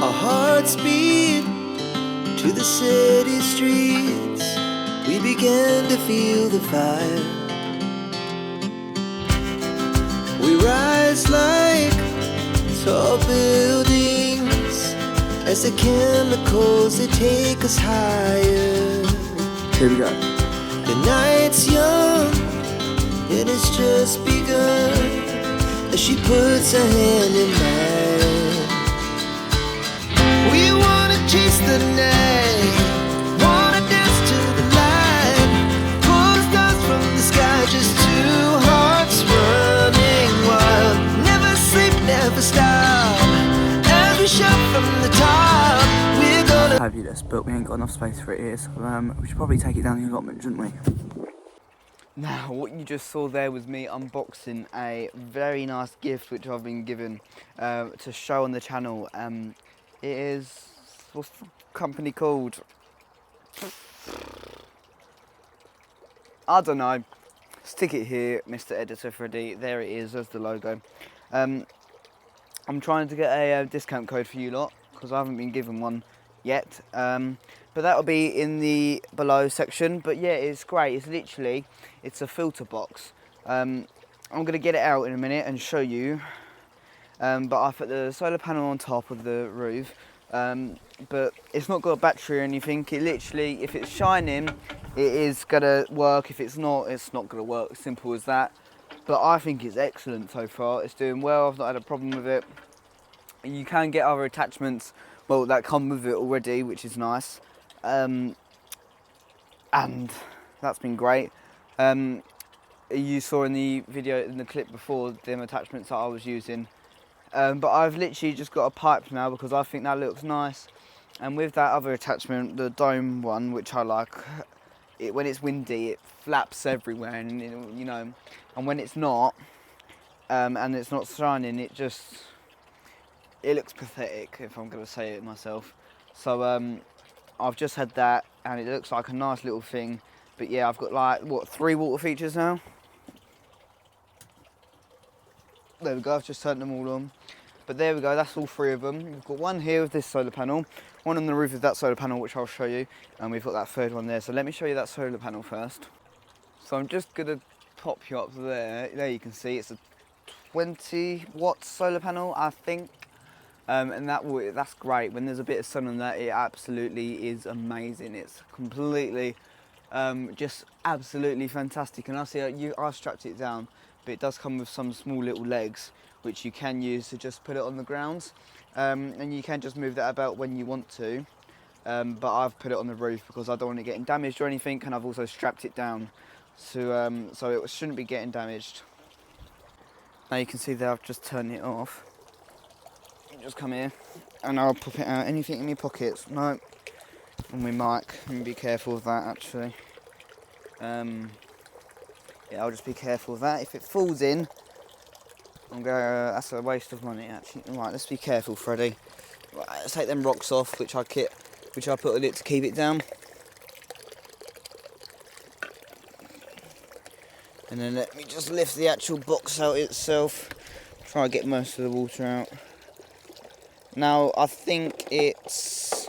Our hearts beat to the city streets. We began to feel the fire. We rise like tall buildings as the chemicals, they take us higher. Here we go. The night's young, it has just begun as she puts her hand in mine. We wanna chase the night, wanna dance to the light, pull stars from the sky, just two hearts running wild. Never sleep, never stop, as we shout from the top. We're gonna Fabulous, but we ain't got enough space for it here, so we should probably take it down the allotment, shouldn't we? Now, what you just saw there was me unboxing a very nice gift which I've been given to show on the channel. It is, what's the company called? I don't know. Stick it here, Mr. Editor Freddy. There it is, there's the logo. I'm trying to get a discount code for you lot because I haven't been given one yet. But that'll be in the below section. But yeah, it's great. It's literally, it's a filter box. I'm going to get it out in a minute and show you. But I put the solar panel on top of the roof. But it's not got a battery or anything. It literally, if it's shining, it is going to work. If it's not going to work. Simple as that. But I think it's excellent so far. It's doing well. I've not had a problem with it. You can get other attachments, well, that come with it already, which is nice. And that's been great. You saw in the video, in the clip before, them attachments that I was using. But I've literally just got a pipe now because I think that looks nice. And with that other attachment, the dome one, which I like, when it's windy, it flaps everywhere, and you know, and when it's not, and it's not shining, it looks pathetic, if I'm going to say it myself. So I've just had that, and it looks like a nice little thing. But yeah, I've got like, what, 3 water features now? There we go, I've just turned them all on. But there we go, that's all 3 of them. We've got one here with this solar panel, one on the roof of that solar panel, which I'll show you, and we've got that 3rd one there. So let me show you that solar panel first. So I'm just going to pop you up there. There you can see it's a 20 watt solar panel, I think. And that's great. When there's a bit of sun on that, it absolutely is amazing. It's completely, just absolutely fantastic. And I see I've strapped it down, but it does come with some small little legs, which you can use to just put it on the ground. And you can just move that about when you want to. But I've put it on the roof because I don't want it getting damaged or anything. And I've also strapped it down so it shouldn't be getting damaged. Now you can see that I've just turned it off. Just come here and I'll pop it out. Anything in my pockets? No. On my mic. Let me be careful of that actually. Yeah, I'll just be careful of that. If it falls in, that's a waste of money actually. Right, let's be careful, Freddy. Right, let's take them rocks off, which I put on it to keep it down. And then let me just lift the actual box out itself. Try and get most of the water out. Now, I think it's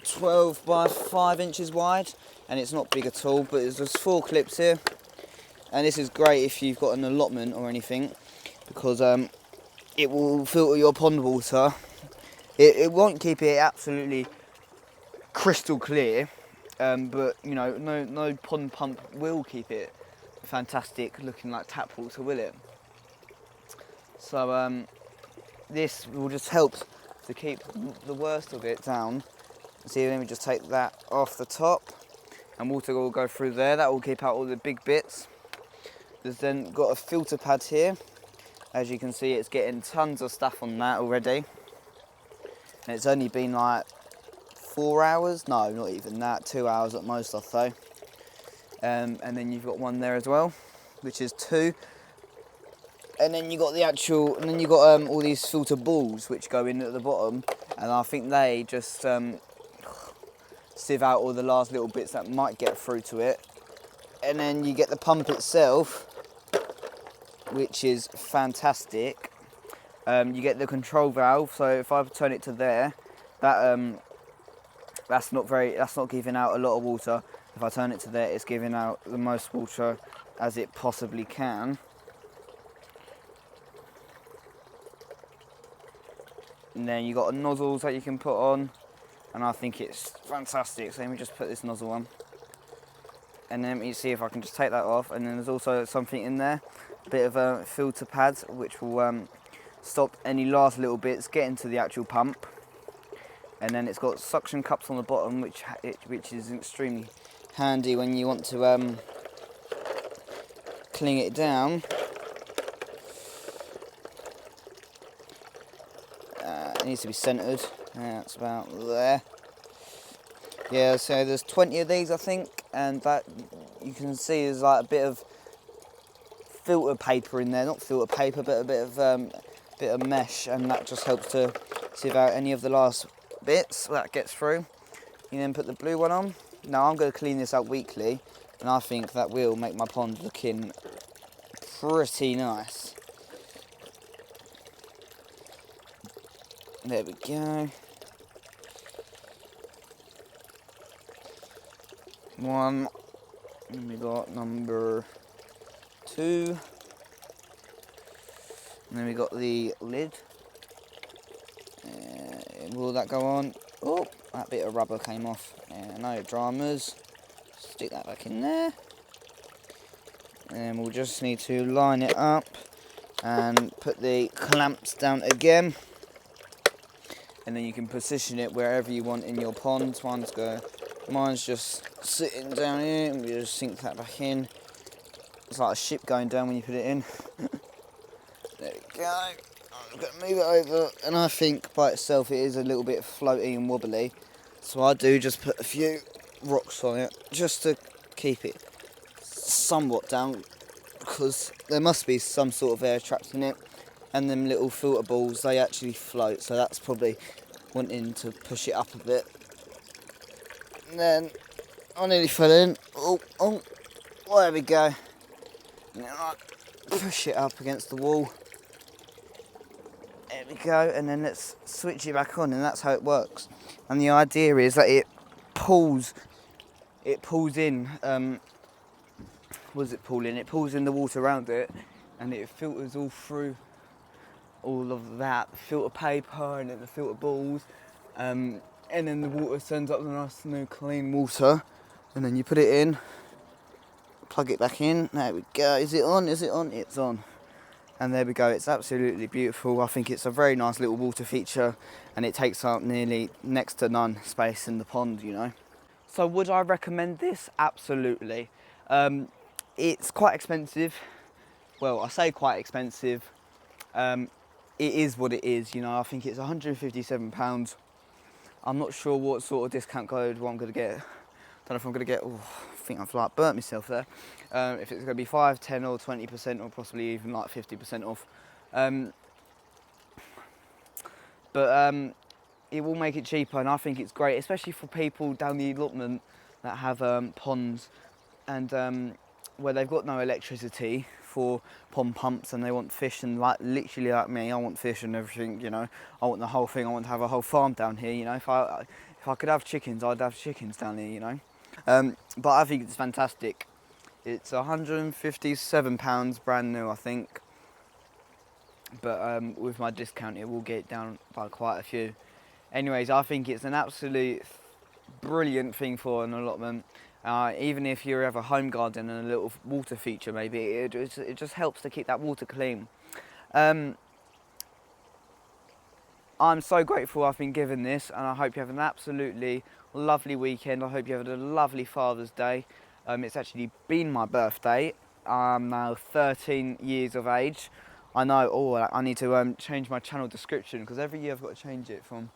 12 by 5 inches wide, and it's not big at all, but there's 4 clips here. And this is great if you've got an allotment or anything, because it will filter your pond water. It won't keep it absolutely crystal clear, but you know, no pond pump will keep it fantastic looking like tap water, will it? So this will just help to keep the worst of it down. See, let me just take that off the top, and water will go through there. That will keep out all the big bits. There's then got a filter pad here. As you can see, it's getting tons of stuff on that already. And it's only been like 4 hours. No, not even that. 2 hours at most, I'd say. And then you've got one there as well, which is 2. And then you got the actual, and then you got all these filter balls which go in at the bottom, and I think they just sieve out all the last little bits that might get through to it. And then you get the pump itself, which is fantastic. you get the control valve. So if I turn it to there, that's not giving out a lot of water. If I turn it to there, it's giving out the most water as it possibly can. And then you got nozzles that you can put on, and I think it's fantastic. So let me just put this nozzle on, and then let me see if I can just take that off. And then there's also something in there, a bit of a filter pad, which will stop any last little bits getting to the actual pump. And then it's got suction cups on the bottom, which is extremely handy when you want to cling it down. It needs to be centered. That's about there. Yeah, so there's 20 of these, I think, and that you can see there's like a bit of filter paper in there. Not filter paper, but a bit of mesh, and that just helps to sieve out any of the last bits that gets through. You then put the blue one on. Now I'm going to clean this out weekly, and I think that will make my pond looking pretty nice. There we go. One. And we got number 2. And then we got the lid. Will that go on? Oh, that bit of rubber came off. No dramas. Stick that back in there. And we'll just need to line it up and put the clamps down again. And then you can position it wherever you want in your pond. Mine's just sitting down here, and we just sink that back in. It's like a ship going down when you put it in. There we go. I'm going to move it over, and I think by itself it is a little bit floaty and wobbly. So I do just put a few rocks on it, just to keep it somewhat down, because there must be some sort of air trapped in it. And them little filter balls, they actually float, so that's probably wanting to push it up a bit. And then I nearly fell in. Oh, there we go. And then I push it up against the wall. There we go, and then let's switch it back on, and that's how it works. And the idea is that it pulls in. What does it pull in? It pulls in the water around it, and it filters all through all of that filter paper and then the filter balls, and then the water sends up the nice new clean water, and then you put it in, plug it back in. There we go. Is it on? It's on. And there we go. It's absolutely beautiful. I think it's a very nice little water feature, and it takes up nearly next to none space in the pond, you know. So would I recommend this? Absolutely. It's quite expensive. Well, I say quite expensive. It is what it is, you know. I think it's £157. I'm not sure what sort of discount code I'm going to get. Don't know if I'm going to get. Oh, I think I've like burnt myself there. If it's going to be 5, 10, or 20%, or possibly even like 50% off. But it will make it cheaper, and I think it's great, especially for people down the allotment that have ponds and where they've got no electricity for pond pumps, and they want fish, and like literally like me, I want fish and everything, you know. I want the whole thing. I want to have a whole farm down here, you know. If I could have chickens, I'd have chickens down here, you know. But I think it's fantastic. It's £157 brand new, I think. But with my discount, it will get down by quite a few. Anyways, I think it's an absolute brilliant thing for an allotment. Even if you have a home garden and a little water feature, maybe it just helps to keep that water clean. I'm so grateful I've been given this, and I hope you have an absolutely lovely weekend. I hope you have a lovely Father's Day. It's actually been my birthday. I'm now 13 years of age. I know, I need to change my channel description, because every year I've got to change it from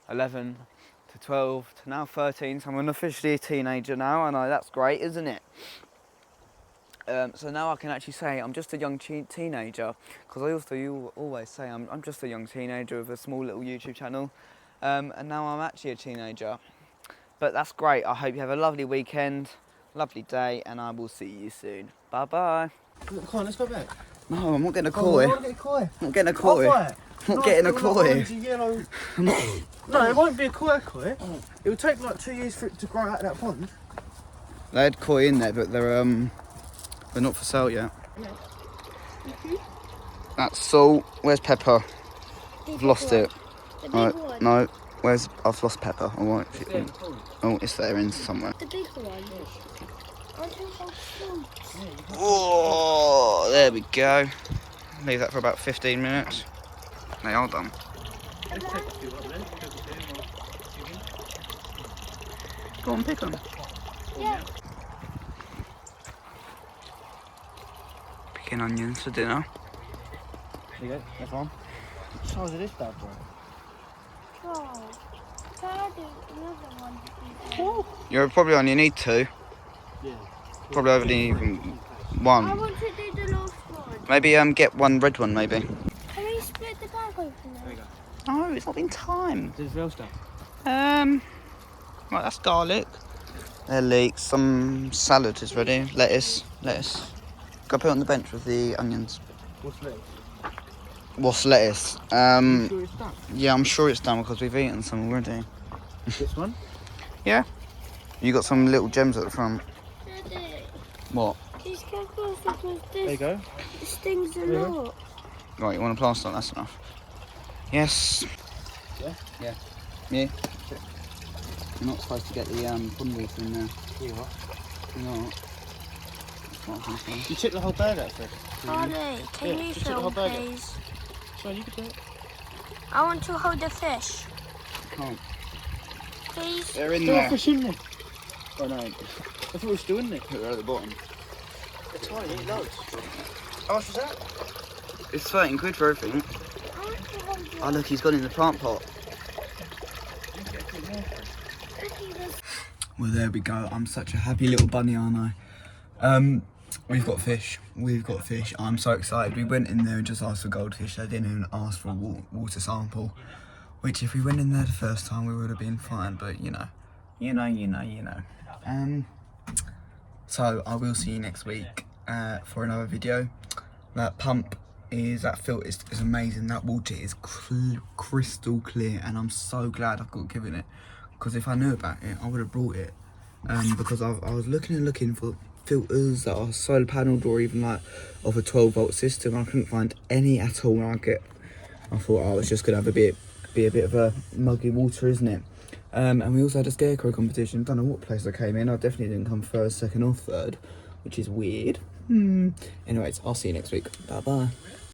11 to 12 to now 13, so I'm officially a teenager now. I know, that's great, isn't it? So now I can actually say I'm just a young teenager, because you always say I'm just a young teenager with a small little YouTube channel, and now I'm actually a teenager. But that's great. I hope you have a lovely weekend, lovely day, and I will see you soon. Bye bye. Come on, let's go back. No, I'm not getting a koi. I want to get a koi. I'm not getting a koi. I'm not getting a koi. Yellow. No, it won't be a koi. It will take like 2 years for it to grow out of that pond. They had koi in there, but they're not for sale yet. That's salt. Where's pepper? I've lost it. The big one. No. I've lost pepper. I want it. Oh, it's there in somewhere. The big one. Oh, there we go. Leave that for about 15 minutes. They are done. Go on, pick them. Yeah. Picking onions for dinner. There you go, that's one. What size is this bad boy? Oh. Can I do another one? You probably only need 2. Yeah. Probably only even I 1. want to do the last one. Maybe get one red one, maybe. Can we split the bag open There then? you go. No, it's not been time. There's real stuff. Right, that's garlic. There, leeks. Some salad is ready. Lettuce. Go put it on the bench with the onions. What's left? What's lettuce? You sure it's done? Yeah, I'm sure it's done because we've eaten some already. This one? Yeah. You got some little gems at the front. Daddy, What? just go close because There you this go. stings a There you go. lot. Right, you want a plaster? That's enough. Yes. Yeah? Yeah. Yeah. You're not supposed to get the pond water in there. You what? You're not. That's what I'm saying. You took the whole bag out first. Harley, can Yeah, you just take the whole film, bag out. please? So you can do it. I want to hold the fish. Can't. Please? They're in Still there. fish in there. Oh no. I thought it was still in there. They're at the bottom. They're tiny, loads. How much was that? It's 13 quid for everything. I want to hold the Oh look, he's gone in the plant pot. Well, there we go. I'm such a happy little bunny, aren't I? We've got fish. I'm so excited. We went in there and just asked for goldfish. They didn't even ask for a water sample. Which, if we went in there the first time, we would have been fine. But you know. So I will see you next week for another video. That filter is amazing. That water is crystal clear, and I'm so glad I've got given it. Because if I knew about it, I would have brought it. Because I was looking for filters that are solar panelled or even like of a 12-volt system. I couldn't find any at all. I thought I was just gonna have be a bit of a muggy water, isn't it? And we also had a scarecrow competition. Don't know what place I came in. I definitely didn't come first, second or third, which is weird. Anyways, I'll see you next week. Bye bye.